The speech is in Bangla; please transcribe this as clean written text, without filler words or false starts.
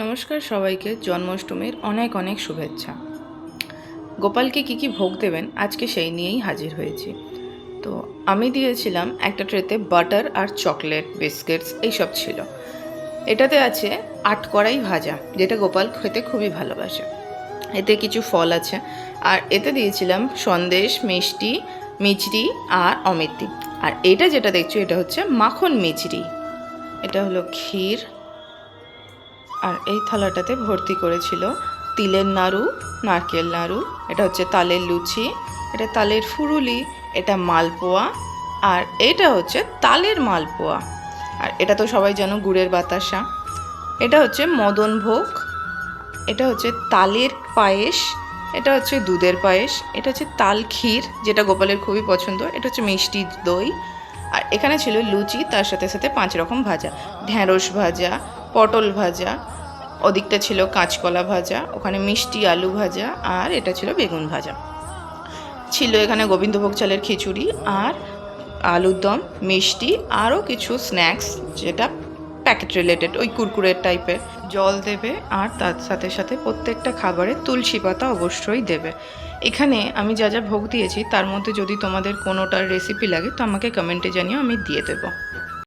নমস্কার সবাইকে, জন্মাষ্টমীর অনেক অনেক শুভেচ্ছা। গোপালকে কী কী ভোগ দেবেন আজকে সেই নিয়েই হাজির হয়েছি। তো আমি দিয়েছিলাম একটা ট্রেতে বাটার আর চকলেট বিস্কিটস এইসব ছিল। এটাতে আছে আটকড়াই ভাজা, যেটা গোপাল খেতে খুবই ভালোবাসে। এতে কিছু ফল আছে, আর এতে দিয়েছিলাম সন্দেশ, মিষ্টি, মিচড়ি আর অমৃতি। আর এটা যেটা দেখছো এটা হচ্ছে মাখন মিচড়ি, এটা হলো ক্ষীর। আর এই থালাটাতে ভর্তি করেছিল তিলের নাড়ু, নারকেল নাড়ু, এটা হচ্ছে তালের লুচি, এটা তালের ফুরুলি, এটা মালপোয়া, আর এটা হচ্ছে তালের মালপোয়া। আর এটা তো সবাই জানো গুড়ের বাতাসা। এটা হচ্ছে মদন ভোগ, এটা হচ্ছে তালের পায়েস, এটা হচ্ছে দুধের পায়েস, এটা হচ্ছে তাল ক্ষীর যেটা গোপালের খুবই পছন্দ, এটা হচ্ছে মিষ্টি দই। আর এখানে ছিল লুচি, তার সাথে সাথে 5 রকম ভাজা, ঢ্যাঁড়স ভাজা, পটল ভাজা, ওদিকটা ছিল কাঁচকলা ভাজা, ওখানে মিষ্টি আলু ভাজা, আর এটা ছিল বেগুন ভাজা। ছিল এখানে গোবিন্দভোগ চালের খিচুড়ি আর আলুর দম, মিষ্টি, আরও কিছু স্ন্যাক্স যেটা প্যাকেট রিলেটেড, ওই কুরকুরের টাইপের। জল দেবে, আর তার সাথে সাথে প্রত্যেকটা খাবারে তুলসী পাতা অবশ্যই দেবে। এখানে আমি যা যা ভোগ দিয়েছি তার মধ্যে যদি তোমাদের কোনোটার রেসিপি লাগে তো আমাকে কমেন্টে জানিও, আমি দিয়ে দেবো।